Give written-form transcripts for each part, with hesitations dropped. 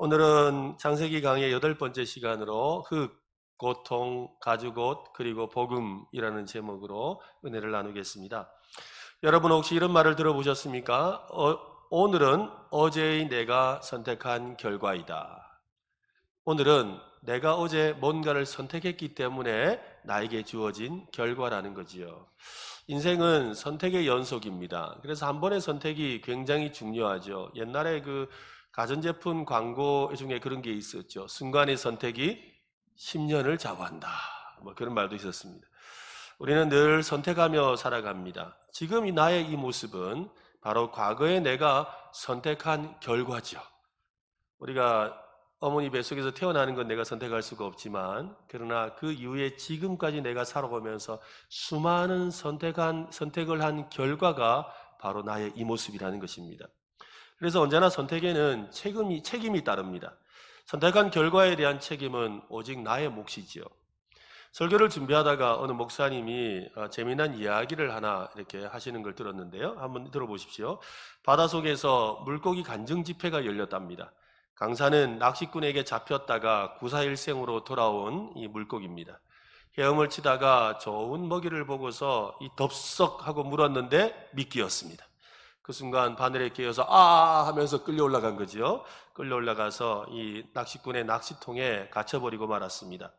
오늘은 창세기 강의 8번째 시간으로 흙, 고통, 가죽옷, 그리고 복음이라는 제목으로 은혜를 나누겠습니다. 여러분 혹시 이런 말을 들어보셨습니까? 오늘은 어제의 내가 선택한 결과이다. 오늘은 내가 어제 뭔가를 선택했기 때문에 나에게 주어진 결과라는 거지요. 인생은 선택의 연속입니다. 그래서 한 번의 선택이 굉장히 중요하죠. 옛날에 가전제품 광고 중에 그런 게 있었죠. 순간의 선택이 10년을 좌우한다. 뭐 그런 말도 있었습니다. 우리는 늘 선택하며 살아갑니다. 지금 나의 이 모습은 바로 과거에 내가 선택한 결과죠. 우리가 어머니 뱃속에서 태어나는 건 내가 선택할 수가 없지만, 그러나 그 이후에 지금까지 내가 살아오면서 수많은 선택을 한 결과가 바로 나의 이 모습이라는 것입니다. 그래서 언제나 선택에는 책임이 따릅니다. 선택한 결과에 대한 책임은 오직 나의 몫이지요. 설교를 준비하다가 어느 목사님이 재미난 이야기를 하나 이렇게 하시는 걸 들었는데요. 한번 들어보십시오. 바닷속에서 물고기 간증 집회가 열렸답니다. 강사는 낚시꾼에게 잡혔다가 구사일생으로 돌아온 이 물고기입니다. 헤엄을 치다가 좋은 먹이를 보고서 이 덥석하고 물었는데 미끼였습니다. 그 순간 바늘에 끼어서 하면서 끌려 올라간 거죠. 끌려 올라가서 이 낚시꾼의 낚시통에 갇혀버리고 말았습니다.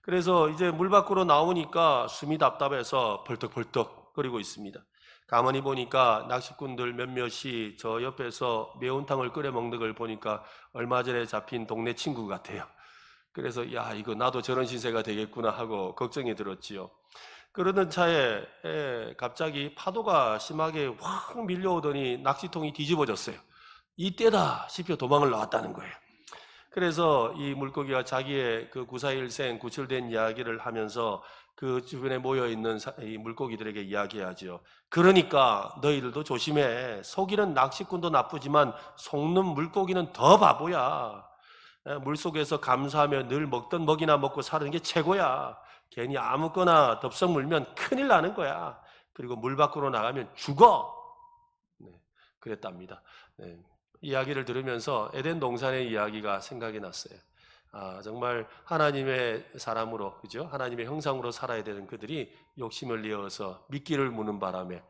그래서 이제 물 밖으로 나오니까 숨이 답답해서 벌떡벌떡 거리고 있습니다. 가만히 보니까 낚시꾼들 몇몇이 저 옆에서 매운탕을 끓여 먹는 걸 보니까 얼마 전에 잡힌 동네 친구 같아요. 그래서 이거 나도 저런 신세가 되겠구나 하고 걱정이 들었지요. 그러던 차에 갑자기 파도가 심하게 확 밀려오더니 낚시통이 뒤집어졌어요. 이때다 싶어 도망을 나왔다는 거예요. 그래서 이 물고기가 자기의 그 구사일생 구출된 이야기를 하면서 그 주변에 모여있는 이 물고기들에게 이야기하죠. 그러니까 너희들도 조심해. 속이는 낚시꾼도 나쁘지만 속는 물고기는 더 바보야. 물속에서 감사하며 늘 먹던 먹이나 먹고 사는 게 최고야. 괜히 아무거나 덥석 물면 큰일 나는 거야. 그리고 물 밖으로 나가면 죽어. 네, 그랬답니다. 네. 이야기를 들으면서 에덴 동산의 이야기가 생각이 났어요. 정말 하나님의 사람으로, 그죠? 하나님의 형상으로 살아야 되는 그들이 욕심을 내어서 미끼를 무는 바람에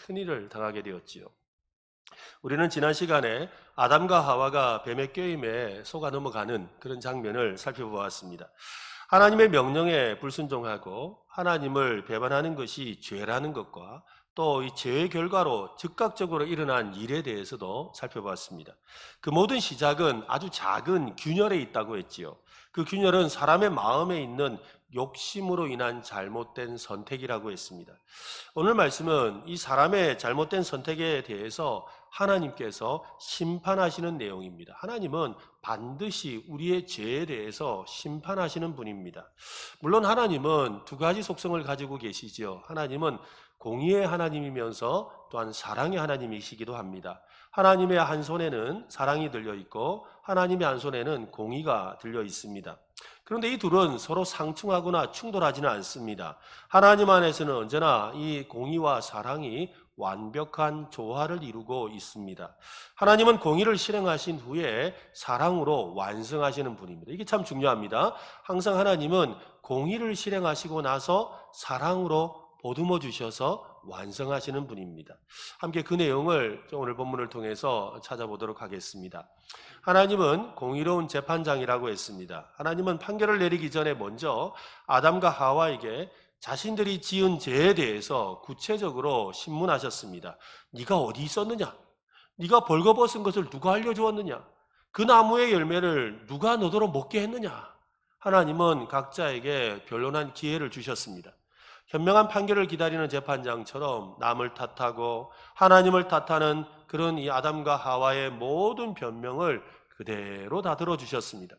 큰일을 당하게 되었지요. 우리는 지난 시간에 아담과 하와가 뱀의 꾀임에 속아 넘어가는 그런 장면을 살펴보았습니다. 하나님의 명령에 불순종하고 하나님을 배반하는 것이 죄라는 것과 또 이 죄의 결과로 즉각적으로 일어난 일에 대해서도 살펴봤습니다. 그 모든 시작은 아주 작은 균열에 있다고 했지요. 그 균열은 사람의 마음에 있는 욕심으로 인한 잘못된 선택이라고 했습니다. 오늘 말씀은 이 사람의 잘못된 선택에 대해서 하나님께서 심판하시는 내용입니다. 하나님은 반드시 우리의 죄에 대해서 심판하시는 분입니다. 물론 하나님은 두 가지 속성을 가지고 계시죠. 하나님은 공의의 하나님이면서 또한 사랑의 하나님이시기도 합니다. 하나님의 한 손에는 사랑이 들려 있고 하나님의 한 손에는 공의가 들려 있습니다. 그런데 이 둘은 서로 상충하거나 충돌하지는 않습니다. 하나님 안에서는 언제나 이 공의와 사랑이 완벽한 조화를 이루고 있습니다. 하나님은 공의를 실행하신 후에 사랑으로 완성하시는 분입니다. 이게 참 중요합니다. 항상 하나님은 공의를 실행하시고 나서 사랑으로 보듬어 주셔서 완성하시는 분입니다. 함께 그 내용을 오늘 본문을 통해서 찾아보도록 하겠습니다. 하나님은 공의로운 재판장이라고 했습니다. 하나님은 판결을 내리기 전에 먼저 아담과 하와에게 자신들이 지은 죄에 대해서 구체적으로 신문하셨습니다. 네가 어디 있었느냐? 네가 벌거벗은 것을 누가 알려주었느냐? 그 나무의 열매를 누가 너더러 먹게 했느냐? 하나님은 각자에게 변론한 기회를 주셨습니다. 현명한 판결을 기다리는 재판장처럼 남을 탓하고 하나님을 탓하는 그런 이 아담과 하와의 모든 변명을 그대로 다 들어주셨습니다.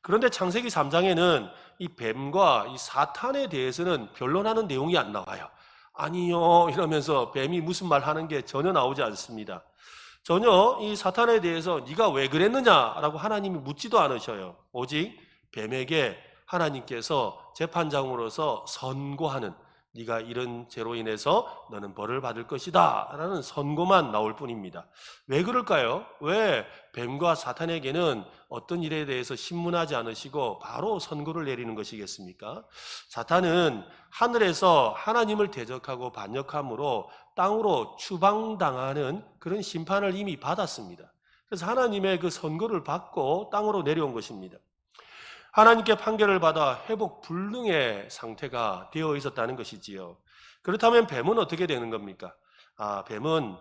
그런데 창세기 3장에는 이 뱀과 이 사탄에 대해서는 변론하는 내용이 안 나와요. 아니요 이러면서 뱀이 무슨 말 하는 게 전혀 나오지 않습니다. 전혀 이 사탄에 대해서 네가 왜 그랬느냐라고 하나님이 묻지도 않으셔요. 오직 뱀에게 하나님께서 재판장으로서 선고하는, 네가 이런 죄로 인해서 너는 벌을 받을 것이다 라는 선고만 나올 뿐입니다. 왜 그럴까요? 왜 뱀과 사탄에게는 어떤 일에 대해서 신문하지 않으시고 바로 선고를 내리는 것이겠습니까? 사탄은 하늘에서 하나님을 대적하고 반역함으로 땅으로 추방당하는 그런 심판을 이미 받았습니다. 그래서 하나님의 그 선고를 받고 땅으로 내려온 것입니다. 하나님께 판결을 받아 회복 불능의 상태가 되어 있었다는 것이지요. 그렇다면 뱀은 어떻게 되는 겁니까? 뱀은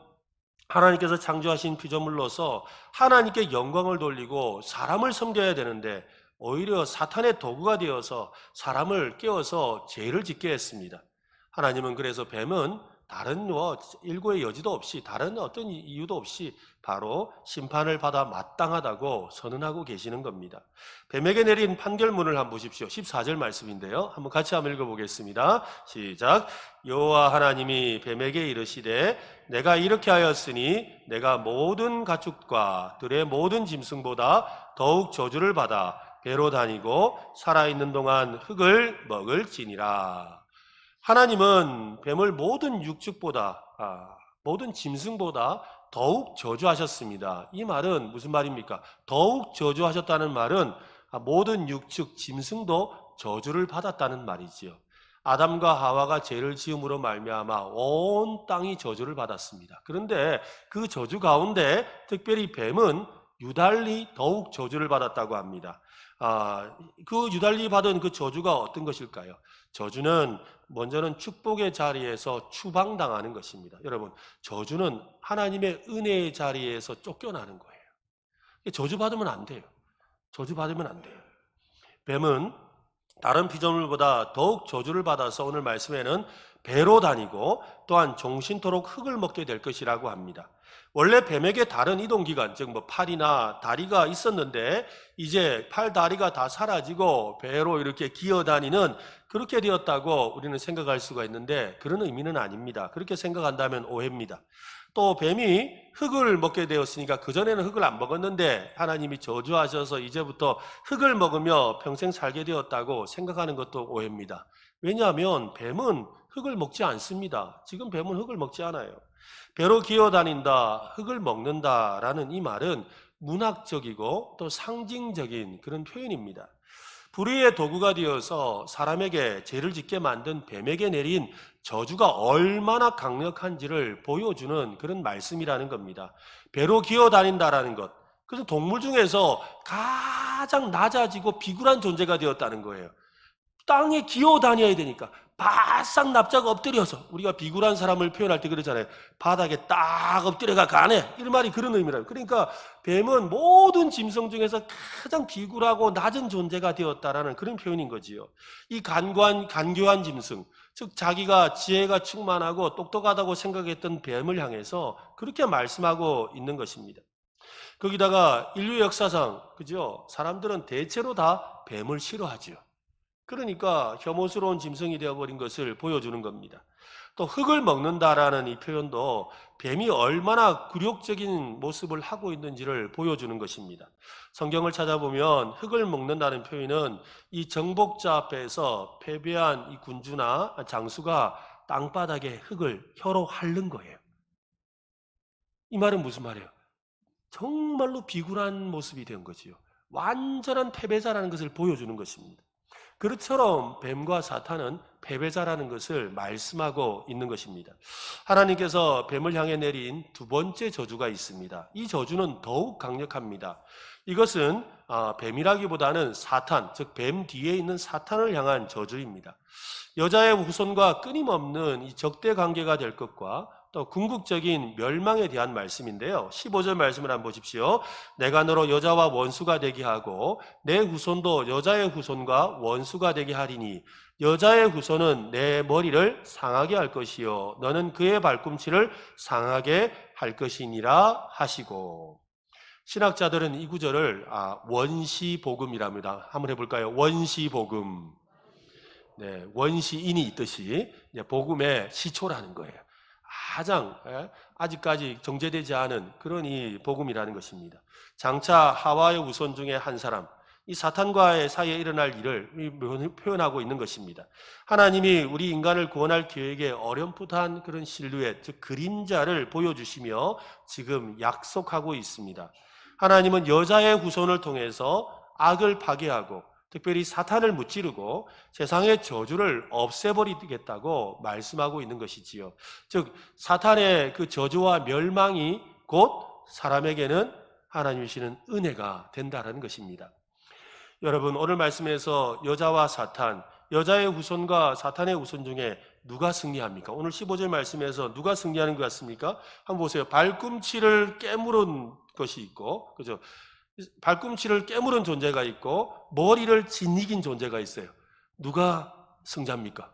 하나님께서 창조하신 피조물로서 하나님께 영광을 돌리고 사람을 섬겨야 되는데 오히려 사탄의 도구가 되어서 사람을 깨워서 죄를 짓게 했습니다. 하나님은 그래서 뱀은 다른 일고의 여지도 없이 다른 어떤 이유도 없이 바로 심판을 받아 마땅하다고 선언하고 계시는 겁니다. 뱀에게 내린 판결문을 한번 보십시오. 14절 말씀인데요. 한번 같이 한번 읽어보겠습니다. 시작. 여호와 하나님이 뱀에게 이르시되 내가 이렇게 하였으니 내가 모든 가축과 들의 모든 짐승보다 더욱 저주를 받아 배로 다니고 살아있는 동안 흙을 먹을지니라. 하나님은 뱀을 모든 육축보다 모든 짐승보다 더욱 저주하셨습니다. 이 말은 무슨 말입니까? 더욱 저주하셨다는 말은 모든 육축 짐승도 저주를 받았다는 말이지요. 아담과 하와가 죄를 지음으로 말미암아 온 땅이 저주를 받았습니다. 그런데 그 저주 가운데 특별히 뱀은 유달리 더욱 저주를 받았다고 합니다. 그 유달리 받은 그 저주가 어떤 것일까요? 저주는 먼저는 축복의 자리에서 추방당하는 것입니다. 여러분, 저주는 하나님의 은혜의 자리에서 쫓겨나는 거예요. 저주받으면 안 돼요. 저주받으면 안 돼요. 뱀은 다른 피조물보다 더욱 저주를 받아서 오늘 말씀에는 배로 다니고 또한 종신토록 흙을 먹게 될 것이라고 합니다. 원래 뱀에게 다른 이동기관, 즉 팔이나 다리가 있었는데 이제 팔, 다리가 다 사라지고 배로 이렇게 기어다니는 그렇게 되었다고 우리는 생각할 수가 있는데 그런 의미는 아닙니다. 그렇게 생각한다면 오해입니다. 또 뱀이 흙을 먹게 되었으니까 그전에는 흙을 안 먹었는데 하나님이 저주하셔서 이제부터 흙을 먹으며 평생 살게 되었다고 생각하는 것도 오해입니다. 왜냐하면 뱀은 흙을 먹지 않습니다. 지금 뱀은 흙을 먹지 않아요. 배로 기어다닌다, 흙을 먹는다라는 이 말은 문학적이고 또 상징적인 그런 표현입니다. 불의의 도구가 되어서 사람에게 죄를 짓게 만든 뱀에게 내린 저주가 얼마나 강력한지를 보여주는 그런 말씀이라는 겁니다. 배로 기어다닌다라는 것, 그래서 동물 중에서 가장 낮아지고 비굴한 존재가 되었다는 거예요. 땅에 기어다녀야 되니까 바싹 납작 엎드려서, 우리가 비굴한 사람을 표현할 때 그러잖아요. 바닥에 딱 엎드려가 가네, 이런 말이 그런 의미라요. 그러니까 뱀은 모든 짐승 중에서 가장 비굴하고 낮은 존재가 되었다라는 그런 표현인 거지요. 이 간교한 짐승, 즉 자기가 지혜가 충만하고 똑똑하다고 생각했던 뱀을 향해서 그렇게 말씀하고 있는 것입니다. 거기다가 인류 역사상, 그죠? 사람들은 대체로 다 뱀을 싫어하지요. 그러니까 혐오스러운 짐승이 되어버린 것을 보여주는 겁니다. 또 흙을 먹는다라는 이 표현도 뱀이 얼마나 굴욕적인 모습을 하고 있는지를 보여주는 것입니다. 성경을 찾아보면 흙을 먹는다는 표현은 이 정복자 앞에서 패배한 이 군주나 장수가 땅바닥에 흙을 혀로 핥는 거예요. 이 말은 무슨 말이에요? 정말로 비굴한 모습이 된 거지요. 완전한 패배자라는 것을 보여주는 것입니다. 그처럼 뱀과 사탄은 패배자라는 것을 말씀하고 있는 것입니다. 하나님께서 뱀을 향해 내린 두 번째 저주가 있습니다. 이 저주는 더욱 강력합니다. 이것은 뱀이라기보다는 사탄, 즉 뱀 뒤에 있는 사탄을 향한 저주입니다. 여자의 후손과 끊임없는 이 적대 관계가 될 것과 또 궁극적인 멸망에 대한 말씀인데요. 15절 말씀을 한번 보십시오. 내가 너로 여자와 원수가 되게 하고 내 후손도 여자의 후손과 원수가 되게 하리니 여자의 후손은 내 머리를 상하게 할 것이요 너는 그의 발꿈치를 상하게 할 것이니라 하시고. 신학자들은 이 구절을 원시복음이랍니다. 한번 해볼까요? 원시복음. 네, 원시인이 있듯이 복음의 시초라는 거예요. 가장 아직까지 정제되지 않은 그런 이 복음이라는 것입니다. 장차 하와의 후손 중에 한 사람, 이 사탄과의 사이에 일어날 일을 표현하고 있는 것입니다. 하나님이 우리 인간을 구원할 계획에 어렴풋한 그런 실루엣, 즉 그림자를 보여주시며 지금 약속하고 있습니다. 하나님은 여자의 후손을 통해서 악을 파괴하고 특별히 사탄을 무찌르고 세상의 저주를 없애버리겠다고 말씀하고 있는 것이지요. 즉 사탄의 그 저주와 멸망이 곧 사람에게는 하나님이 주시는 은혜가 된다는 것입니다. 여러분, 오늘 말씀에서 여자와 사탄, 여자의 후손과 사탄의 후손 중에 누가 승리합니까? 오늘 15절 말씀에서 누가 승리하는 것 같습니까? 한번 보세요. 발꿈치를 깨물은 것이 있고, 그죠? 발꿈치를 깨물은 존재가 있고 머리를 짓이긴 존재가 있어요. 누가 승자입니까?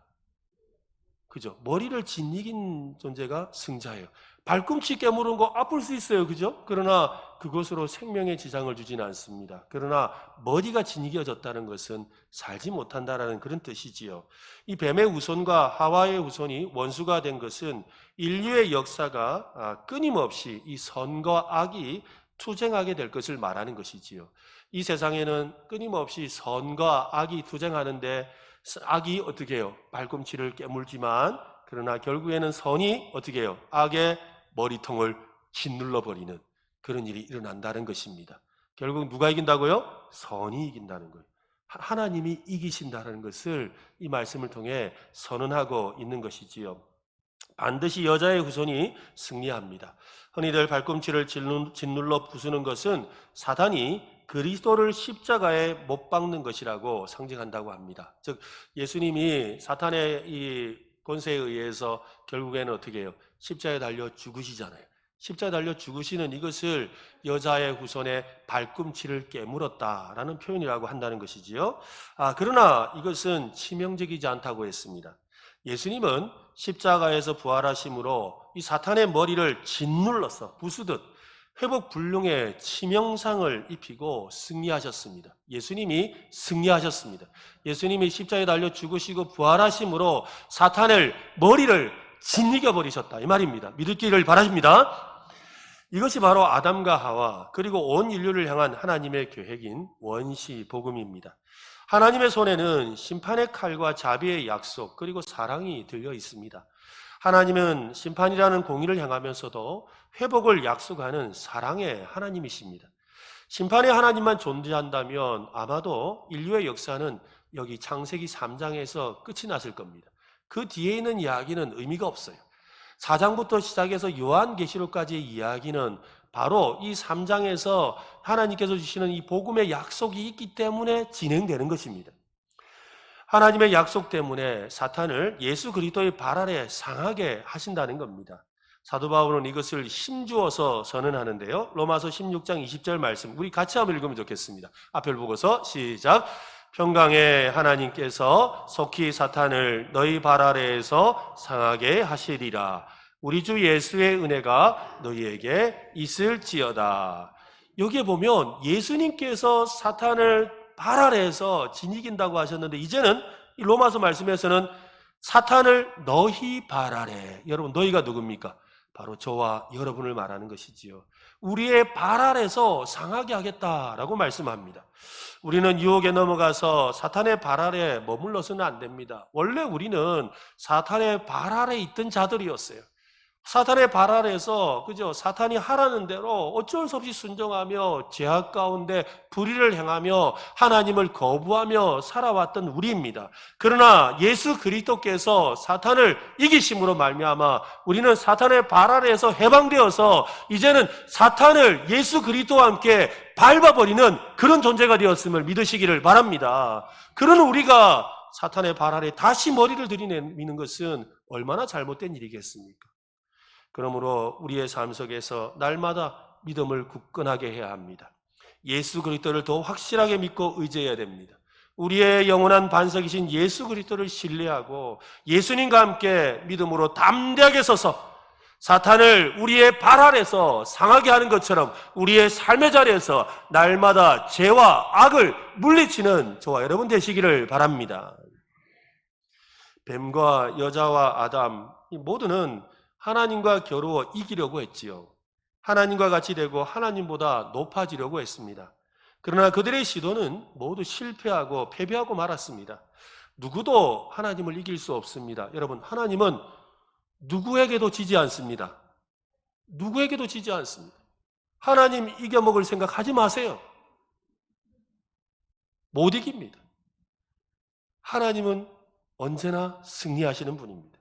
그죠? 머리를 짓이긴 존재가 승자예요. 발꿈치 깨무는 거 아플 수 있어요. 그죠? 그러나 그것으로 생명에 지장을 주지는 않습니다. 그러나 머리가 짓이겨졌다는 것은 살지 못한다라는 그런 뜻이지요. 이 뱀의 후손과 하와의 후손이 원수가 된 것은 인류의 역사가 끊임없이 이 선과 악이 투쟁하게 될 것을 말하는 것이지요. 이 세상에는 끊임없이 선과 악이 투쟁하는데 악이 어떻게 해요? 발꿈치를 깨물지만 그러나 결국에는 선이 어떻게 해요? 악의 머리통을 짓눌러버리는 그런 일이 일어난다는 것입니다. 결국 누가 이긴다고요? 선이 이긴다는 거예요. 하나님이 이기신다는 것을 이 말씀을 통해 선언하고 있는 것이지요. 반드시 여자의 후손이 승리합니다. 흔히들 발꿈치를 짓눌러 부수는 것은 사단이 그리스도를 십자가에 못 박는 것이라고 상징한다고 합니다. 즉 예수님이 사탄의 이 권세에 의해서 결국에는 어떻게 해요? 십자가에 달려 죽으시잖아요. 십자가에 달려 죽으시는 이것을 여자의 후손의 발꿈치를 깨물었다라는 표현이라고 한다는 것이지요. 그러나 이것은 치명적이지 않다고 했습니다. 예수님은 십자가에서 부활하심으로 이 사탄의 머리를 짓눌러서 부수듯 회복 불능의 치명상을 입히고 승리하셨습니다. 예수님이 승리하셨습니다. 예수님이 십자가에 달려 죽으시고 부활하심으로 사탄의 머리를 짓이겨 버리셨다 이 말입니다. 믿기를 바라십니다. 이것이 바로 아담과 하와 그리고 온 인류를 향한 하나님의 계획인 원시 복음입니다. 하나님의 손에는 심판의 칼과 자비의 약속 그리고 사랑이 들려 있습니다. 하나님은 심판이라는 공의를 향하면서도 회복을 약속하는 사랑의 하나님이십니다. 심판의 하나님만 존재한다면 아마도 인류의 역사는 여기 창세기 3장에서 끝이 났을 겁니다. 그 뒤에 있는 이야기는 의미가 없어요. 4장부터 시작해서 요한계시록까지의 이야기는 바로 이 3장에서 하나님께서 주시는 이 복음의 약속이 있기 때문에 진행되는 것입니다. 하나님의 약속 때문에 사탄을 예수 그리스도의 발 아래 상하게 하신다는 겁니다. 사도 바울은 이것을 힘주어서 선언하는데요. 로마서 16장 20절 말씀 우리 같이 한번 읽으면 좋겠습니다. 앞을 보고서 시작. 평강의 하나님께서 속히 사탄을 너희 발 아래에서 상하게 하시리라. 우리 주 예수의 은혜가 너희에게 있을지어다. 여기에 보면 예수님께서 사탄을 발 아래에서 짓이긴다고 하셨는데 이제는 이 로마서 말씀에서는 사탄을 너희 발 아래, 여러분 너희가 누굽니까? 바로 저와 여러분을 말하는 것이지요. 우리의 발 아래서 상하게 하겠다라고 말씀합니다. 우리는 유혹에 넘어가서 사탄의 발 아래 머물러서는 안 됩니다. 원래 우리는 사탄의 발 아래 있던 자들이었어요. 사탄의 발 아래에서 그죠? 사탄이 하라는 대로 어쩔 수 없이 순종하며 죄악 가운데 불의를 행하며 하나님을 거부하며 살아왔던 우리입니다. 그러나 예수 그리스도께서 사탄을 이기심으로 말미암아 우리는 사탄의 발 아래에서 해방되어서 이제는 사탄을 예수 그리스도와 함께 밟아버리는 그런 존재가 되었음을 믿으시기를 바랍니다. 그런 우리가 사탄의 발 아래 다시 머리를 들이미는 것은 얼마나 잘못된 일이겠습니까? 그러므로 우리의 삶 속에서 날마다 믿음을 굳건하게 해야 합니다. 예수 그리스도를 더 확실하게 믿고 의지해야 됩니다. 우리의 영원한 반석이신 예수 그리스도를 신뢰하고 예수님과 함께 믿음으로 담대하게 서서 사탄을 우리의 발 아래서 상하게 하는 것처럼 우리의 삶의 자리에서 날마다 죄와 악을 물리치는 저와 여러분 되시기를 바랍니다. 뱀과 여자와 아담 이 모두는 하나님과 겨루어 이기려고 했지요. 하나님과 같이 되고 하나님보다 높아지려고 했습니다. 그러나 그들의 시도는 모두 실패하고 패배하고 말았습니다. 누구도 하나님을 이길 수 없습니다. 여러분, 하나님은 누구에게도 지지 않습니다. 누구에게도 지지 않습니다. 하나님 이겨먹을 생각 하지 마세요. 못 이깁니다. 하나님은 언제나 승리하시는 분입니다.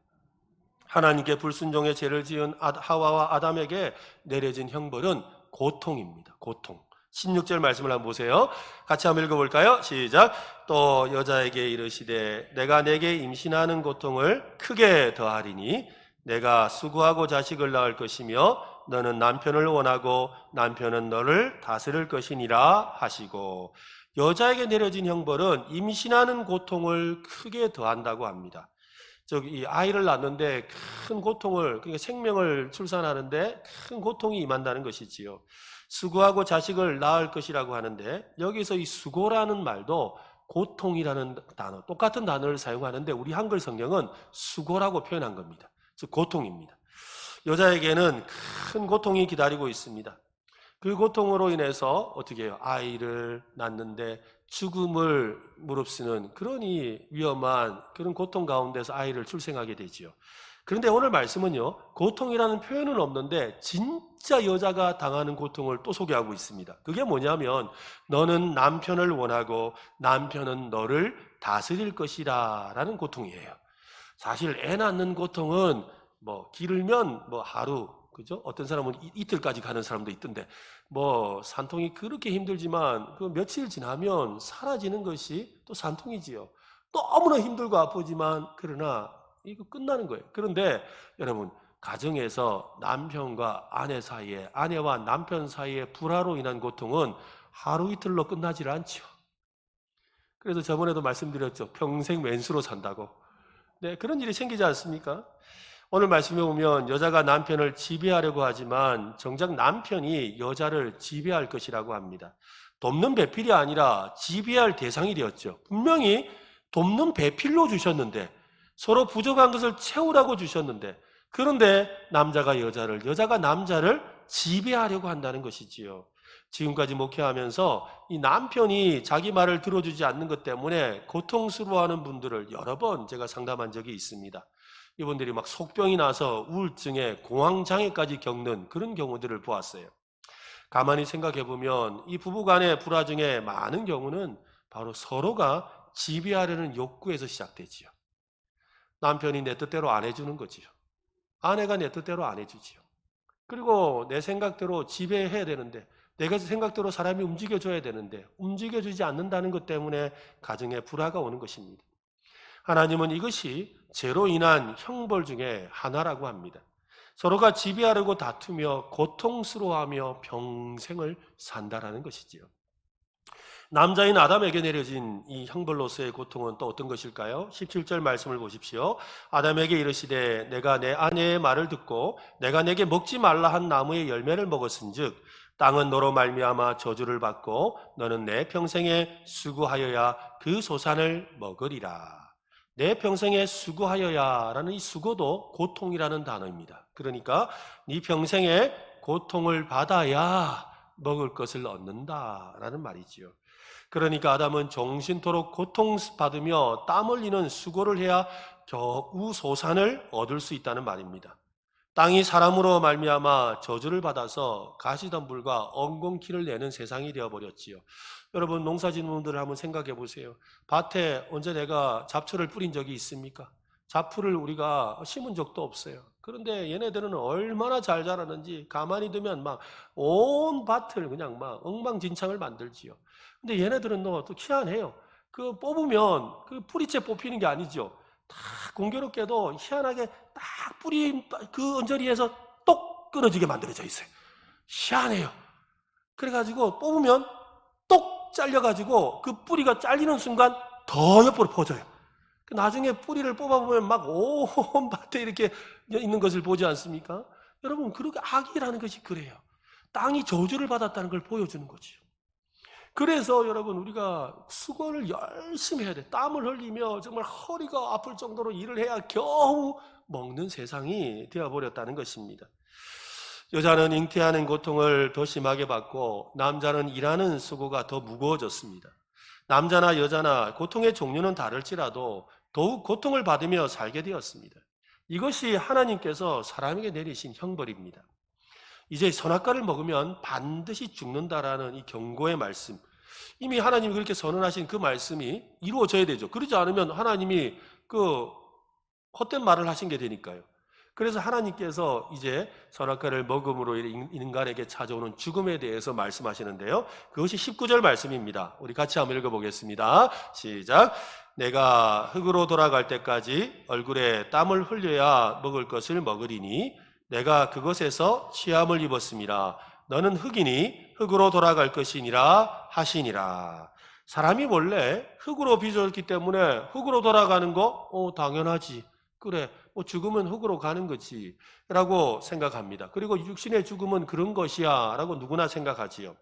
하나님께 불순종의 죄를 지은 하와와 아담에게 내려진 형벌은 고통입니다. 고통. 16절 말씀을 한번 보세요. 같이 한번 읽어볼까요? 시작. 또 여자에게 이르시되 내가 내게 임신하는 고통을 크게 더하리니 내가 수고하고 자식을 낳을 것이며 너는 남편을 원하고 남편은 너를 다스릴 것이니라 하시고, 여자에게 내려진 형벌은 임신하는 고통을 크게 더한다고 합니다. 이 아이를 낳는데 큰 고통을, 그러니까 생명을 출산하는데 큰 고통이 임한다는 것이지요. 수고하고 자식을 낳을 것이라고 하는데, 여기서 이 수고라는 말도 고통이라는 단어, 똑같은 단어를 사용하는데 우리 한글 성경은 수고라고 표현한 겁니다. 즉 고통입니다. 여자에게는 큰 고통이 기다리고 있습니다. 그 고통으로 인해서 어떻게 해요? 아이를 낳는데 죽음을 무릅쓰는 그런 위험한 그런 고통 가운데서 아이를 출생하게 되지요. 그런데 오늘 말씀은요, 고통이라는 표현은 없는데 진짜 여자가 당하는 고통을 또 소개하고 있습니다. 그게 뭐냐면 너는 남편을 원하고 남편은 너를 다스릴 것이라 라는 고통이에요. 사실 애 낳는 고통은 길면 하루, 그죠? 어떤 사람은 이틀까지 가는 사람도 있던데, 산통이 그렇게 힘들지만 그 며칠 지나면 사라지는 것이 또 산통이지요. 너무나 힘들고 아프지만 그러나 이거 끝나는 거예요. 그런데 여러분, 가정에서 남편과 아내 사이에, 아내와 남편 사이에 불화로 인한 고통은 하루 이틀로 끝나질 않죠. 그래서 저번에도 말씀드렸죠. 평생 왼수로 산다고. 네, 그런 일이 생기지 않습니까? 오늘 말씀에 보면 여자가 남편을 지배하려고 하지만 정작 남편이 여자를 지배할 것이라고 합니다. 돕는 배필이 아니라 지배할 대상이 되었죠. 분명히 돕는 배필로 주셨는데, 서로 부족한 것을 채우라고 주셨는데, 그런데 남자가 여자를, 여자가 남자를 지배하려고 한다는 것이지요. 지금까지 목회하면서 이 남편이 자기 말을 들어주지 않는 것 때문에 고통스러워하는 분들을 여러 번 제가 상담한 적이 있습니다. 이분들이 막 속병이 나서 우울증에 공황장애까지 겪는 그런 경우들을 보았어요. 가만히 생각해 보면 이 부부간의 불화 중에 많은 경우는 바로 서로가 지배하려는 욕구에서 시작되지요. 남편이 내 뜻대로 안 해주는 거지요. 아내가 내 뜻대로 안 해주지요. 그리고 내 생각대로 지배해야 되는데, 내가 생각대로 사람이 움직여줘야 되는데 움직여주지 않는다는 것 때문에 가정에 불화가 오는 것입니다. 하나님은 이것이 죄로 인한 형벌 중에 하나라고 합니다. 서로가 지배하려고 다투며 고통스러워하며 평생을 산다라는 것이지요. 남자인 아담에게 내려진 이 형벌로서의 고통은 또 어떤 것일까요? 17절 말씀을 보십시오. 아담에게 이르시되 내가 내 아내의 말을 듣고 내가 내게 먹지 말라 한 나무의 열매를 먹었은즉 땅은 너로 말미암아 저주를 받고 너는 내 평생에 수고하여야 그 소산을 먹으리라. 내 평생에 수고하여야라는 이 수고도 고통이라는 단어입니다. 그러니까 네 평생에 고통을 받아야 먹을 것을 얻는다라는 말이지요. 그러니까 아담은 정신토록 고통받으며 땀 흘리는 수고를 해야 겨우 소산을 얻을 수 있다는 말입니다. 땅이 사람으로 말미암아 저주를 받아서 가시덤불과 엉겅퀴를 내는 세상이 되어버렸지요. 여러분, 농사짓는 분들을 한번 생각해 보세요. 밭에 언제 내가 잡초를 뿌린 적이 있습니까? 잡초를 우리가 심은 적도 없어요. 그런데 얘네들은 얼마나 잘 자라는지 가만히 두면 막 온 밭을 그냥 막 엉망진창을 만들지요. 근데 얘네들은 또 희한해요. 그 뽑으면 그 뿌리째 뽑히는 게 아니죠. 다 공교롭게도 희한하게 딱 뿌리 그 언저리에서 똑 끊어지게 만들어져 있어요. 희한해요. 그래가지고 뽑으면 똑 잘려가지고 그 뿌리가 잘리는 순간 더 옆으로 퍼져요. 나중에 뿌리를 뽑아보면 막 온 밭에 이렇게 있는 것을 보지 않습니까? 여러분, 그렇게 악이라는 것이 그래요. 땅이 저주를 받았다는 걸 보여주는 거죠. 그래서 여러분, 우리가 수고를 열심히 해야 돼. 땀을 흘리며 정말 허리가 아플 정도로 일을 해야 겨우 먹는 세상이 되어버렸다는 것입니다. 여자는 잉태하는 고통을 더 심하게 받고 남자는 일하는 수고가 더 무거워졌습니다. 남자나 여자나 고통의 종류는 다를지라도 더욱 고통을 받으며 살게 되었습니다. 이것이 하나님께서 사람에게 내리신 형벌입니다. 이제 선악과를 먹으면 반드시 죽는다라는 이 경고의 말씀, 이미 하나님이 그렇게 선언하신 그 말씀이 이루어져야 되죠. 그러지 않으면 하나님이 그 헛된 말을 하신 게 되니까요. 그래서 하나님께서 이제 선악과를 먹음으로 인간에게 찾아오는 죽음에 대해서 말씀하시는데요. 그것이 19절 말씀입니다. 우리 같이 한번 읽어보겠습니다. 시작. 내가 흙으로 돌아갈 때까지 얼굴에 땀을 흘려야 먹을 것을 먹으리니 내가 그것에서 취함을 입었음이라. 너는 흙이니 흙으로 돌아갈 것이니라 하시니라. 사람이 원래 흙으로 빚어졌기 때문에 흙으로 돌아가는 거 당연하지. 그래, 죽으면 흙으로 가는 거지 라고 생각합니다. 그리고 육신의 죽음은 그런 것이야 라고 누구나 생각하지요.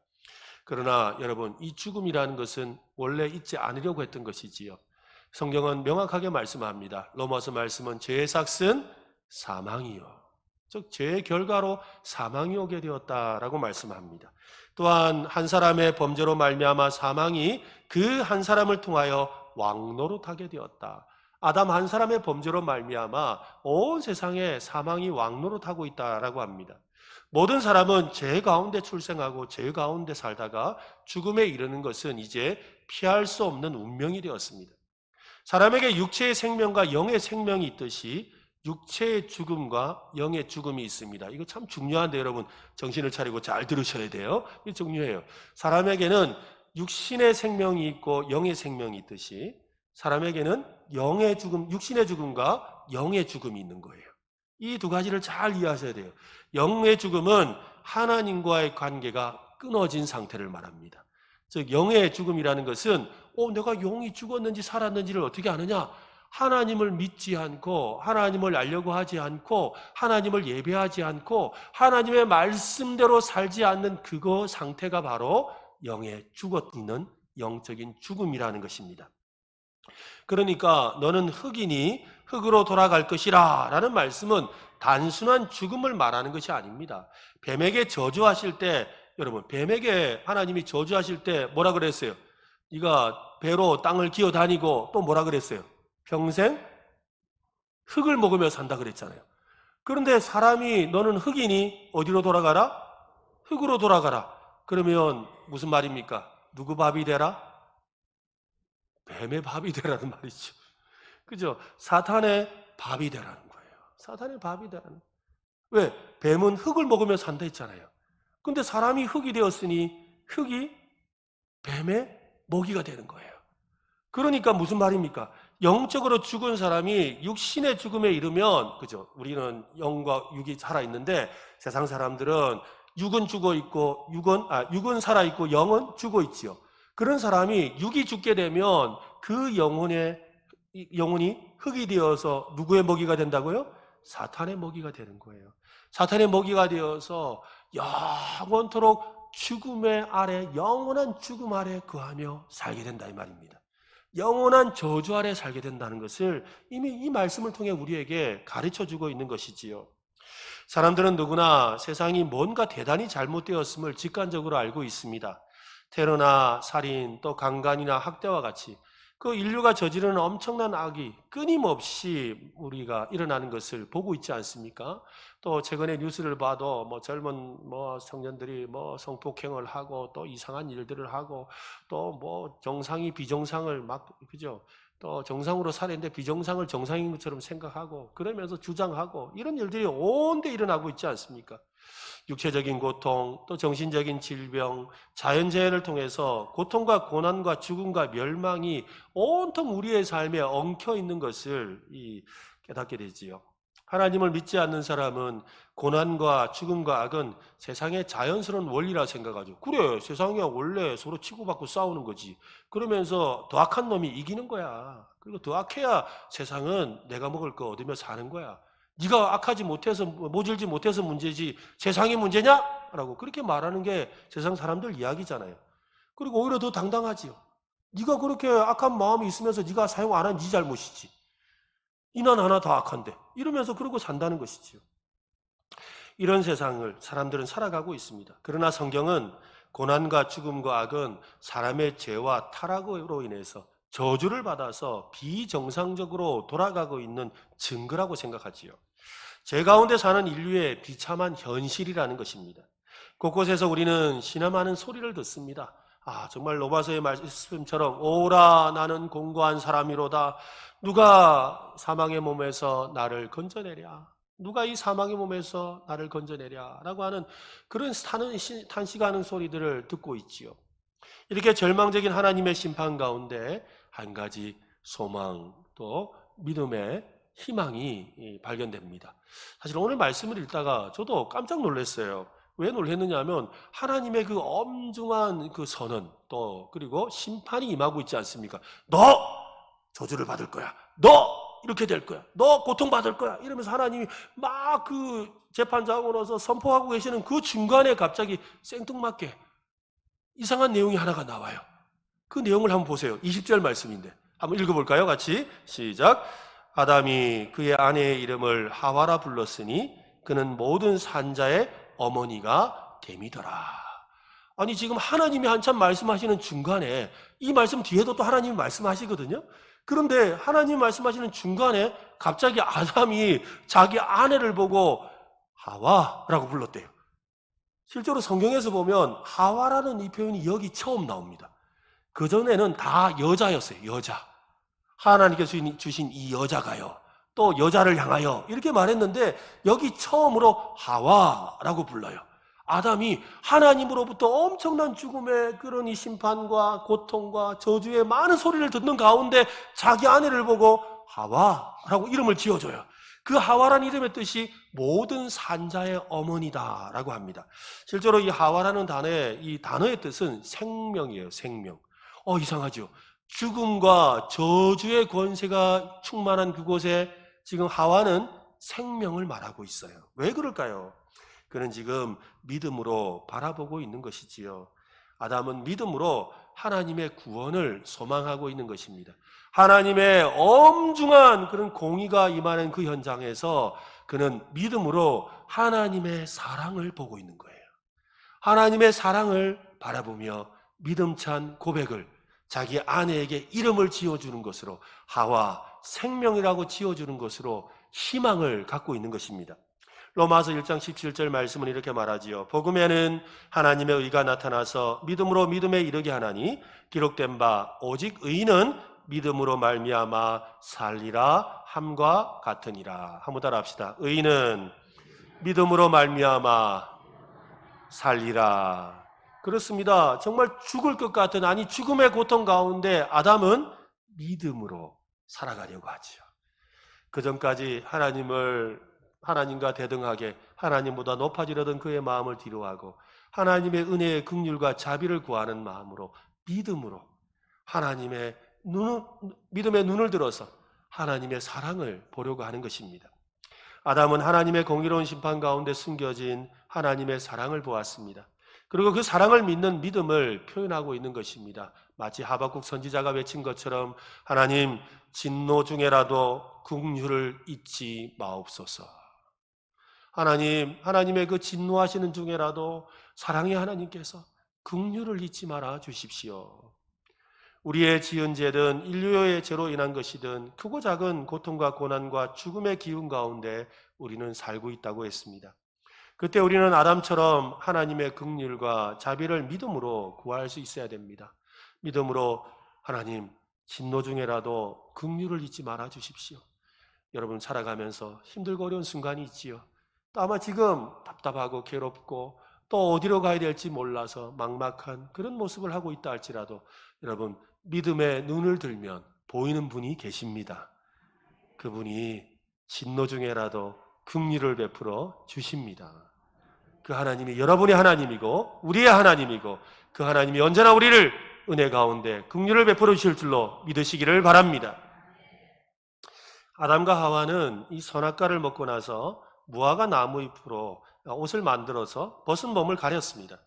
그러나 여러분, 이 죽음이라는 것은 원래 있지 않으려고 했던 것이지요. 성경은 명확하게 말씀합니다. 로마서 말씀은 죄의 삭은 사망이요, 즉 죄의 결과로 사망이 오게 되었다라고 말씀합니다. 또한 한 사람의 범죄로 말미암아 사망이 그 한 사람을 통하여 왕노릇하게 되었다. 아담 한 사람의 범죄로 말미암아 온 세상에 사망이 왕노릇하고 있다라고 합니다. 모든 사람은 죄 가운데 출생하고 죄 가운데 살다가 죽음에 이르는 것은 이제 피할 수 없는 운명이 되었습니다. 사람에게 육체의 생명과 영의 생명이 있듯이 육체의 죽음과 영의 죽음이 있습니다. 이거 참 중요한데 여러분 정신을 차리고 잘 들으셔야 돼요. 이게 중요해요. 사람에게는 육신의 생명이 있고 영의 생명이 있듯이 사람에게는 영의 죽음, 육신의 죽음과 영의 죽음이 있는 거예요. 이 두 가지를 잘 이해하셔야 돼요. 영의 죽음은 하나님과의 관계가 끊어진 상태를 말합니다. 즉 영의 죽음이라는 것은 내가 영이 죽었는지 살았는지를 어떻게 아느냐? 하나님을 믿지 않고 하나님을 알려고 하지 않고 하나님을 예배하지 않고 하나님의 말씀대로 살지 않는 그거 상태가 바로 영에 죽어 있는 영적인 죽음이라는 것입니다. 그러니까 너는 흙이니 흙으로 돌아갈 것이라 라는 말씀은 단순한 죽음을 말하는 것이 아닙니다. 뱀에게 저주하실 때, 여러분 뱀에게 하나님이 저주하실 때 뭐라 그랬어요? 네가 배로 땅을 기어 다니고 또 뭐라 그랬어요? 평생 흙을 먹으며 산다 그랬잖아요. 그런데 사람이 너는 흙이니 어디로 돌아가라? 흙으로 돌아가라. 그러면 무슨 말입니까? 누구 밥이 되라? 뱀의 밥이 되라는 말이죠. 그죠? 사탄의 밥이 되라는 거예요. 사탄의 밥이 되라는. 왜? 뱀은 흙을 먹으며 산다 했잖아요. 근데 사람이 흙이 되었으니 흙이 뱀의 먹이가 되는 거예요. 그러니까 무슨 말입니까? 영적으로 죽은 사람이 육신의 죽음에 이르면, 그죠? 우리는 영과 육이 살아있는데 세상 사람들은 육은 죽어 있고, 육은 살아있고 영은 죽어 있지요. 그런 사람이 육이 죽게 되면 그 영혼이 흙이 되어서 누구의 먹이가 된다고요? 사탄의 먹이가 되는 거예요. 사탄의 먹이가 되어서 영원토록 죽음의 아래, 영원한 죽음 아래 거하며 살게 된다 이 말입니다. 영원한 저주 아래 살게 된다는 것을 이미 이 말씀을 통해 우리에게 가르쳐주고 있는 것이지요. 사람들은 누구나 세상이 뭔가 대단히 잘못되었음을 직관적으로 알고 있습니다. 테러나 살인, 또 강간이나 학대와 같이 그 인류가 저지르는 엄청난 악이 끊임없이 우리가 일어나는 것을 보고 있지 않습니까? 또 최근에 뉴스를 봐도 젊은 청년들이 성폭행을 하고 또 이상한 일들을 하고 또 정상이 비정상을 그죠? 또 정상으로 살았는데 비정상을 정상인 것처럼 생각하고 그러면서 주장하고 이런 일들이 온데 일어나고 있지 않습니까? 육체적인 고통, 또 정신적인 질병, 자연재해를 통해서 고통과 고난과 죽음과 멸망이 온통 우리의 삶에 엉켜 있는 것을 깨닫게 되지요. 하나님을 믿지 않는 사람은 고난과 죽음과 악은 세상의 자연스러운 원리라 생각하죠. 그래, 세상에 원래 서로 치고받고 싸우는 거지. 그러면서 더 악한 놈이 이기는 거야. 그리고 더 악해야 세상은 내가 먹을 거 얻으며 사는 거야. 네가 악하지 못해서 모질지 못해서 문제지 세상이 문제냐? 라고 그렇게 말하는 게 세상 사람들 이야기잖아요. 그리고 오히려 더 당당하지요. 네가 그렇게 악한 마음이 있으면서 네가 사용 안 한 네 잘못이지. 이난 하나 다 악한데 이러면서 그러고 산다는 것이지요. 이런 세상을 사람들은 살아가고 있습니다. 그러나 성경은 고난과 죽음과 악은 사람의 죄와 타락으로 인해서 저주를 받아서 비정상적으로 돌아가고 있는 증거라고 생각하지요. 죄 가운데 사는 인류의 비참한 현실이라는 것입니다. 곳곳에서 우리는 신음하는 소리를 듣습니다. 정말 로마서의 말씀처럼 오라 나는 공고한 사람이로다. 누가 사망의 몸에서 나를 건져내랴. 누가 이 사망의 몸에서 나를 건져내랴 라고 하는 그런 탄식하는 소리들을 듣고 있지요. 이렇게 절망적인 하나님의 심판 가운데 한 가지 소망 또 믿음의 희망이 발견됩니다. 사실 오늘 말씀을 읽다가 저도 깜짝 놀랐어요. 왜 놀랐느냐 하면 하나님의 그 엄중한 그 선언 또 그리고 심판이 임하고 있지 않습니까? 너 저주를 받을 거야. 너 이렇게 될 거야. 너 고통받을 거야. 이러면서 하나님이 막 그 재판장으로서 선포하고 계시는 그 중간에 갑자기 생뚱맞게 이상한 내용이 하나가 나와요. 그 내용을 한번 보세요. 20절 말씀인데 한번 읽어볼까요? 같이 시작. 아담이 그의 아내의 이름을 하와라 불렀으니 그는 모든 산자의 어머니가 됨이더라. 아니 지금 하나님이 한참 말씀하시는 중간에 이 말씀 뒤에도 또 하나님이 말씀하시거든요. 그런데 하나님이 말씀하시는 중간에 갑자기 아담이 자기 아내를 보고 하와라고 불렀대요. 실제로 성경에서 보면 하와라는 이 표현이 여기 처음 나옵니다. 그전에는 다 여자였어요. 여자. 하나님께서 주신 이 여자가요. 또 여자를 향하여 이렇게 말했는데 여기 처음으로 하와라고 불러요. 아담이 하나님으로부터 엄청난 죽음의 그런 이 심판과 고통과 저주의 많은 소리를 듣는 가운데 자기 아내를 보고 하와라고 이름을 지어줘요. 그 하와라는 이름의 뜻이 모든 산자의 어머니다라고 합니다. 실제로 이 하와라는 이 단어의 뜻은 생명이에요. 생명. 이상하죠. 죽음과 저주의 권세가 충만한 그곳에 지금 하와는 생명을 말하고 있어요. 왜 그럴까요? 그는 지금 믿음으로 바라보고 있는 것이지요. 아담은 믿음으로 하나님의 구원을 소망하고 있는 것입니다. 하나님의 엄중한 그런 공의가 임하는 그 현장에서 그는 믿음으로 하나님의 사랑을 보고 있는 거예요. 하나님의 사랑을 바라보며 믿음찬 고백을 자기 아내에게 이름을 지어주는 것으로 하와 생명이라고 지어주는 것으로 희망을 갖고 있는 것입니다. 로마서 1장 17절 말씀은 이렇게 말하지요. 복음에는 하나님의 의가 나타나서 믿음으로 믿음에 이르게 하나니 기록된 바 오직 의인은 믿음으로 말미암아 살리라 함과 같으니라. 한번 따라 합시다. 의인은 믿음으로 말미암아 살리라. 그렇습니다. 정말 죽을 것 같은 죽음의 고통 가운데 아담은 믿음으로 살아가려고 하지요. 그전까지 하나님과 대등하게 하나님보다 높아지려던 그의 마음을 뒤로하고 하나님의 은혜의 긍휼과 자비를 구하는 마음으로 믿음으로 믿음의 눈을 들어서 하나님의 사랑을 보려고 하는 것입니다. 아담은 하나님의 공의로운 심판 가운데 숨겨진 하나님의 사랑을 보았습니다. 그리고 그 사랑을 믿는 믿음을 표현하고 있는 것입니다. 마치 하박국 선지자가 외친 것처럼 하나님 진노 중에라도 긍휼을 잊지 마옵소서. 하나님의 그 진노하시는 중에라도 사랑의 하나님께서 긍휼을 잊지 말아 주십시오. 우리의 지은 죄든 인류의 죄로 인한 것이든 크고 작은 고통과 고난과 죽음의 기운 가운데 우리는 살고 있다고 했습니다. 그때 우리는 아담처럼 하나님의 긍휼과 자비를 믿음으로 구할 수 있어야 됩니다. 믿음으로 하나님 진노 중에라도 긍휼을 잊지 말아 주십시오. 여러분 살아가면서 힘들고 어려운 순간이 있지요. 또 아마 지금 답답하고 괴롭고 또 어디로 가야 될지 몰라서 막막한 그런 모습을 하고 있다 할지라도 여러분 믿음의 눈을 들면 보이는 분이 계십니다. 그분이 진노 중에라도 긍휼을 베풀어 주십니다. 그 하나님이 여러분의 하나님이고 우리의 하나님이고 그 하나님이 언제나 우리를 은혜 가운데 긍휼을 베풀어 주실 줄로 믿으시기를 바랍니다. 아담과 하와는 이 선악과를 먹고 나서 무화과 나무 잎으로 옷을 만들어서 벗은 몸을 가렸습니다.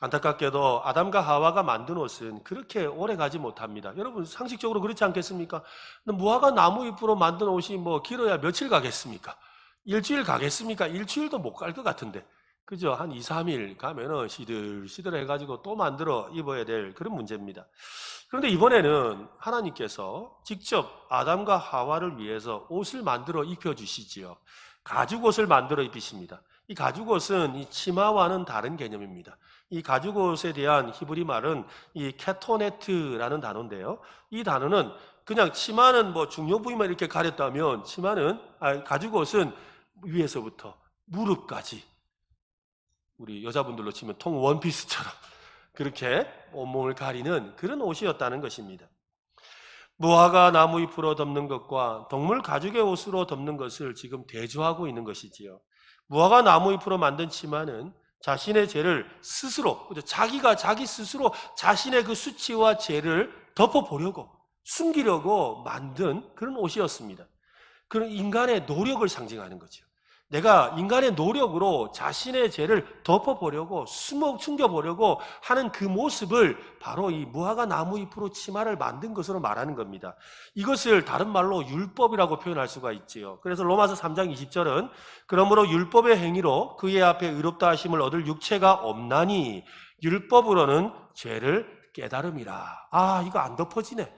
안타깝게도 아담과 하와가 만든 옷은 그렇게 오래 가지 못합니다. 여러분 상식적으로 그렇지 않겠습니까? 무화과 나무 잎으로 만든 옷이 길어야 며칠 가겠습니까? 일주일 가겠습니까? 일주일도 못 갈 것 같은데. 그죠? 한 2, 3일 가면은 시들시들 해가지고 또 만들어 입어야 될 그런 문제입니다. 그런데 이번에는 하나님께서 직접 아담과 하와를 위해서 옷을 만들어 입혀주시지요. 가죽옷을 만들어 입히십니다. 이 가죽옷은 이 치마와는 다른 개념입니다. 이 가죽옷에 대한 히브리 말은 이 케토네트라는 단어인데요. 이 단어는 그냥 치마는 뭐 중요 부위만 이렇게 가렸다면 가죽옷은 위에서부터 무릎까지, 우리 여자분들로 치면 통 원피스처럼 그렇게 온몸을 가리는 그런 옷이었다는 것입니다. 무화과 나무 잎으로 덮는 것과 동물 가죽의 옷으로 덮는 것을 지금 대조하고 있는 것이지요. 무화과 나무 잎으로 만든 치마는 자신의 죄를 스스로, 자기가 자기 스스로 자신의 그 수치와 죄를 덮어보려고, 숨기려고 만든 그런 옷이었습니다. 그런 인간의 노력을 상징하는 거죠. 내가 인간의 노력으로 자신의 죄를 덮어보려고, 숨겨보려고 하는 그 모습을 바로 이 무화과 나무 잎으로 치마를 만든 것으로 말하는 겁니다. 이것을 다른 말로 율법이라고 표현할 수가 있지요. 그래서 로마서 3장 20절은 그러므로 율법의 행위로 그의 앞에 의롭다 하심을 얻을 육체가 없나니 율법으로는 죄를 깨달음이라. 이거 안 덮어지네.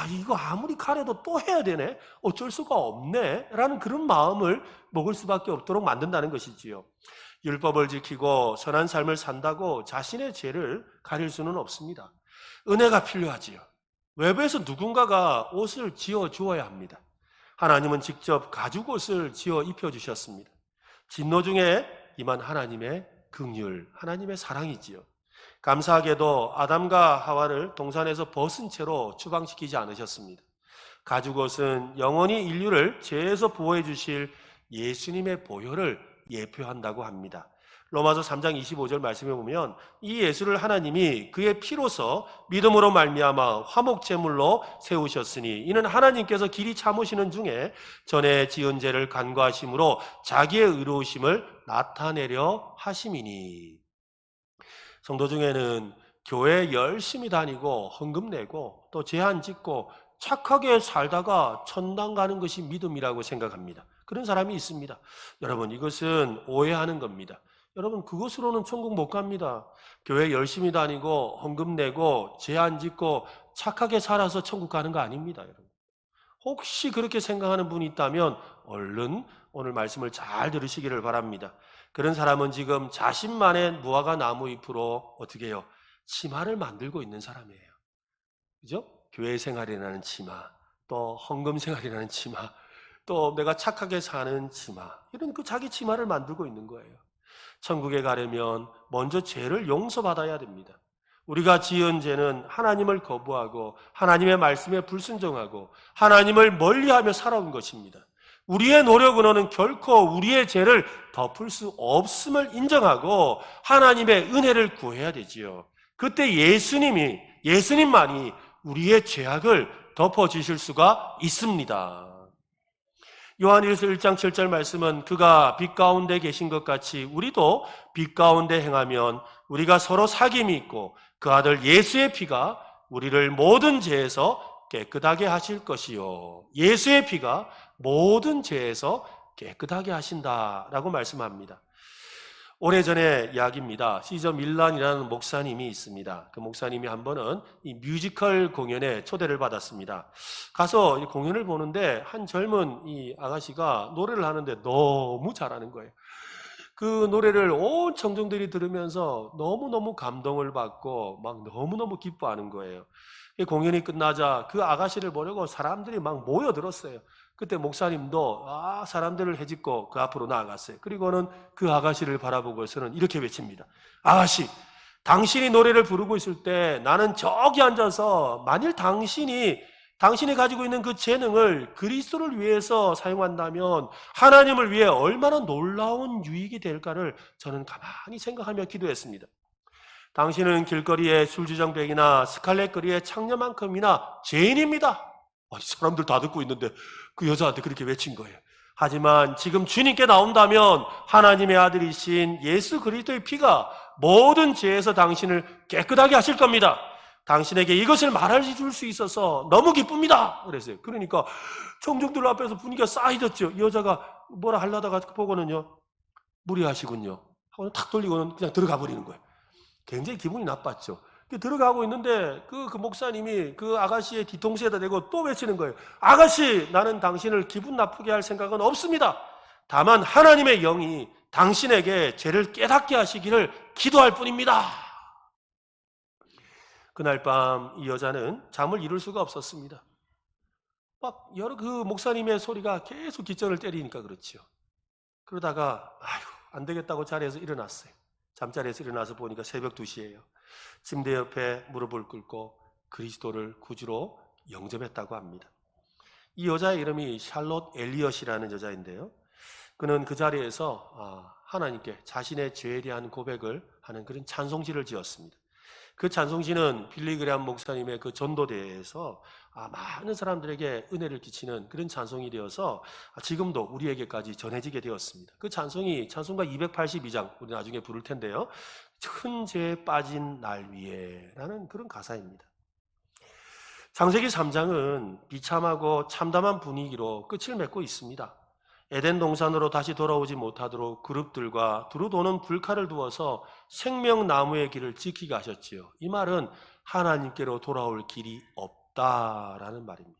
이거 아무리 가려도 또 해야 되네. 어쩔 수가 없네. 라는 그런 마음을 먹을 수밖에 없도록 만든다는 것이지요. 율법을 지키고 선한 삶을 산다고 자신의 죄를 가릴 수는 없습니다. 은혜가 필요하지요. 외부에서 누군가가 옷을 지어 주어야 합니다. 하나님은 직접 가죽옷을 지어 입혀주셨습니다. 진노 중에 임한 하나님의 긍휼, 하나님의 사랑이지요. 감사하게도 아담과 하와를 동산에서 벗은 채로 추방시키지 않으셨습니다. 가죽옷은 영원히 인류를 죄에서 보호해 주실 예수님의 보혈을 예표한다고 합니다. 로마서 3장 25절 말씀에 보면 이 예수를 하나님이 그의 피로서 믿음으로 말미암아 화목제물로 세우셨으니 이는 하나님께서 길이 참으시는 중에 전에 지은 죄를 간과하심으로 자기의 의로우심을 나타내려 하심이니. 성도 중에는 교회 열심히 다니고 헌금 내고 또 제한 짓고 착하게 살다가 천당 가는 것이 믿음이라고 생각합니다. 그런 사람이 있습니다. 여러분, 이것은 오해하는 겁니다. 여러분, 그것으로는 천국 못 갑니다. 교회 열심히 다니고 헌금 내고 제한 짓고 착하게 살아서 천국 가는 거 아닙니다. 여러분, 혹시 그렇게 생각하는 분이 있다면 얼른 오늘 말씀을 잘 들으시기를 바랍니다. 그런 사람은 지금 자신만의 무화과 나무 잎으로 어떻게 해요? 치마를 만들고 있는 사람이에요. 그죠? 교회 생활이라는 치마, 또 헌금 생활이라는 치마, 또 내가 착하게 사는 치마, 이런 그 자기 치마를 만들고 있는 거예요. 천국에 가려면 먼저 죄를 용서받아야 됩니다. 우리가 지은 죄는 하나님을 거부하고 하나님의 말씀에 불순종하고 하나님을 멀리하며 살아온 것입니다. 우리의 노력으로는 결코 우리의 죄를 덮을 수 없음을 인정하고 하나님의 은혜를 구해야 되지요. 그때 예수님만이 우리의 죄악을 덮어주실 수가 있습니다. 요한일서 1장 7절 말씀은 그가 빛 가운데 계신 것 같이 우리도 빛 가운데 행하면 우리가 서로 사귐이 있고 그 아들 예수의 피가 우리를 모든 죄에서 깨끗하게 하실 것이요. 예수의 피가 모든 죄에서 깨끗하게 하신다라고 말씀합니다. 오래전의 이야기입니다. 시저 밀란이라는 목사님이 있습니다. 그 목사님이 한 번은 이 뮤지컬 공연에 초대를 받았습니다. 가서 이 공연을 보는데 한 젊은 이 아가씨가 노래를 하는데 너무 잘하는 거예요. 그 노래를 온 청중들이 들으면서 너무너무 감동을 받고 막 너무너무 기뻐하는 거예요. 공연이 끝나자 그 아가씨를 보려고 사람들이 막 모여들었어요. 그때 목사님도 사람들을 헤집고 그 앞으로 나아갔어요. 그리고는 그 아가씨를 바라보고서는 이렇게 외칩니다. 아가씨, 당신이 노래를 부르고 있을 때 나는 저기 앉아서 만일 당신이 가지고 있는 그 재능을 그리스도를 위해서 사용한다면 하나님을 위해 얼마나 놀라운 유익이 될까를 저는 가만히 생각하며 기도했습니다. 당신은 길거리의 술주정뱅이나 스칼렛거리의 창녀만큼이나 죄인입니다. 사람들 다 듣고 있는데 그 여자한테 그렇게 외친 거예요. 하지만 지금 주님께 나온다면 하나님의 아들이신 예수 그리스도의 피가 모든 죄에서 당신을 깨끗하게 하실 겁니다. 당신에게 이것을 말해줄 수 있어서 너무 기쁩니다. 그랬어요. 그러니까 청중들 앞에서 분위기가 싸해졌죠. 이 여자가 뭐라 하려다가 보고는요, 무리하시군요 하고 탁 돌리고는 그냥 들어가 버리는 거예요. 굉장히 기분이 나빴죠. 들어가고 있는데 그 목사님이 그 아가씨의 뒤통수에다 대고 또 외치는 거예요. 아가씨, 나는 당신을 기분 나쁘게 할 생각은 없습니다. 다만 하나님의 영이 당신에게 죄를 깨닫게 하시기를 기도할 뿐입니다. 그날 밤 이 여자는 잠을 이룰 수가 없었습니다. 막 여러 그 목사님의 소리가 계속 귓전을 때리니까 그렇죠. 그러다가 안 되겠다고 자리에서 일어났어요. 잠자리에서 일어나서 보니까 새벽 2시예요. 침대 옆에 무릎을 꿇고 그리스도를 구주로 영접했다고 합니다. 이 여자의 이름이 샬롯 엘리엇이라는 여자인데요. 그는 그 자리에서 하나님께 자신의 죄에 대한 고백을 하는 그런 찬송지를 지었습니다. 그 찬송지는 빌리그레암 목사님의 그 전도대회에서 많은 사람들에게 은혜를 끼치는 그런 찬송이 되어서 지금도 우리에게까지 전해지게 되었습니다. 그 찬송이 찬송가 282장, 우리 나중에 부를 텐데요. 큰 죄에 빠진 날 위에 라는 그런 가사입니다. 창세기 3장은 비참하고 참담한 분위기로 끝을 맺고 있습니다. 에덴 동산으로 다시 돌아오지 못하도록 그룹들과 두루 도는 불칼을 두어서 생명나무의 길을 지키게 하셨지요. 이 말은 하나님께로 돌아올 길이 없다라는 말입니다.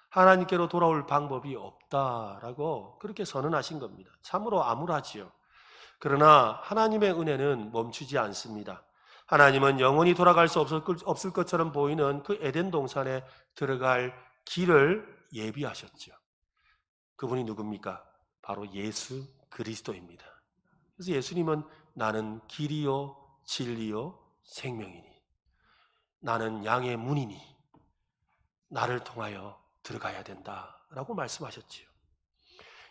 하나님께로 돌아올 방법이 없다라고 그렇게 선언하신 겁니다. 참으로 암울하지요. 그러나 하나님의 은혜는 멈추지 않습니다. 하나님은 영원히 돌아갈 수 없을 것처럼 보이는 그 에덴 동산에 들어갈 길을 예비하셨죠. 그분이 누굽니까? 바로 예수 그리스도입니다. 그래서 예수님은 나는 길이요 진리요 생명이니, 나는 양의 문이니 나를 통하여 들어가야 된다라고 말씀하셨지요.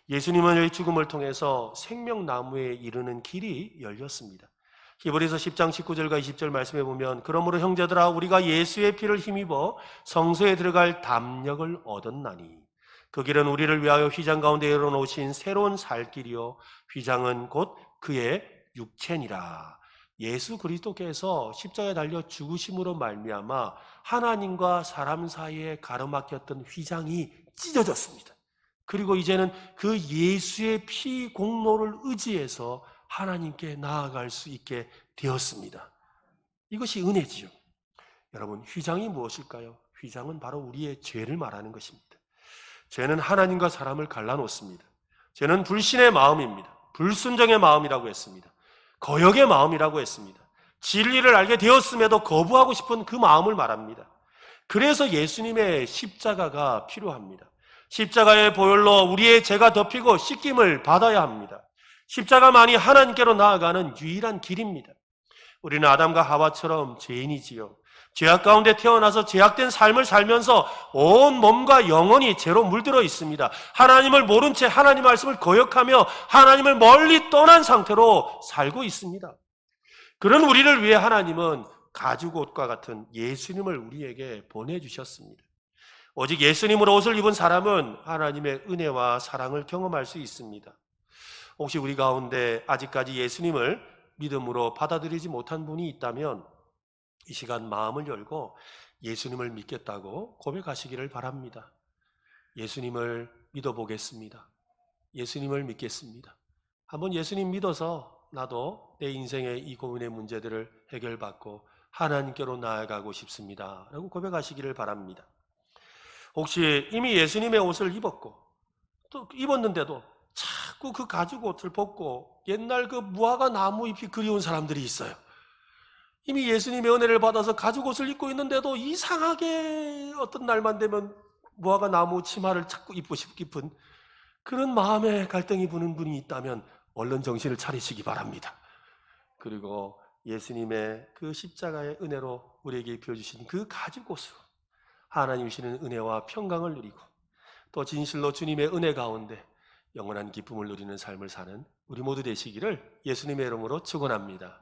예수님은 죽음을 통해서 생명나무에 이르는 길이 열렸습니다. 히브리서 10장 19절과 20절 말씀해 보면, 그러므로 형제들아 우리가 예수의 피를 힘입어 성소에 들어갈 담력을 얻었나니 그 길은 우리를 위하여 휘장 가운데 열어놓으신 새로운 살 길이요 휘장은 곧 그의 육체니라. 예수 그리스도께서 십자가에 달려 죽으심으로 말미암아 하나님과 사람 사이에 가로막혔던 휘장이 찢어졌습니다. 그리고 이제는 그 예수의 피 공로를 의지해서 하나님께 나아갈 수 있게 되었습니다. 이것이 은혜지요. 여러분, 휘장이 무엇일까요? 휘장은 바로 우리의 죄를 말하는 것입니다. 죄는 하나님과 사람을 갈라놓습니다. 죄는 불신의 마음입니다. 불순종의 마음이라고 했습니다. 거역의 마음이라고 했습니다. 진리를 알게 되었음에도 거부하고 싶은 그 마음을 말합니다. 그래서 예수님의 십자가가 필요합니다. 십자가의 보혈로 우리의 죄가 덮이고 씻김을 받아야 합니다. 십자가만이 하나님께로 나아가는 유일한 길입니다. 우리는 아담과 하와처럼 죄인이지요. 죄악 가운데 태어나서 죄악된 삶을 살면서 온 몸과 영혼이 죄로 물들어 있습니다. 하나님을 모른 채 하나님 말씀을 거역하며 하나님을 멀리 떠난 상태로 살고 있습니다. 그런 우리를 위해 하나님은 가죽옷과 같은 예수님을 우리에게 보내주셨습니다. 오직 예수님으로 옷을 입은 사람은 하나님의 은혜와 사랑을 경험할 수 있습니다. 혹시 우리 가운데 아직까지 예수님을 믿음으로 받아들이지 못한 분이 있다면 이 시간 마음을 열고 예수님을 믿겠다고 고백하시기를 바랍니다. 예수님을 믿어보겠습니다. 예수님을 믿겠습니다. 한번 예수님 믿어서 나도 내 인생의 이 고민의 문제들을 해결받고 하나님께로 나아가고 싶습니다 라고 고백하시기를 바랍니다. 혹시 이미 예수님의 옷을 입었고 또 입었는데도 자꾸 그 가죽 옷을 벗고 옛날 그 무화과 나무 잎이 그리운 사람들이 있어요. 이미 예수님의 은혜를 받아서 가죽 옷을 입고 있는데도 이상하게 어떤 날만 되면 무화과 나무 치마를 자꾸 입고 싶은 그런 마음의 갈등이 부는 분이 있다면 얼른 정신을 차리시기 바랍니다. 그리고 예수님의 그 십자가의 은혜로 우리에게 입혀주신 그 가죽 옷으로 하나님 주시는 은혜와 평강을 누리고 또 진실로 주님의 은혜 가운데 영원한 기쁨을 누리는 삶을 사는 우리 모두 되시기를 예수님의 이름으로 축원합니다.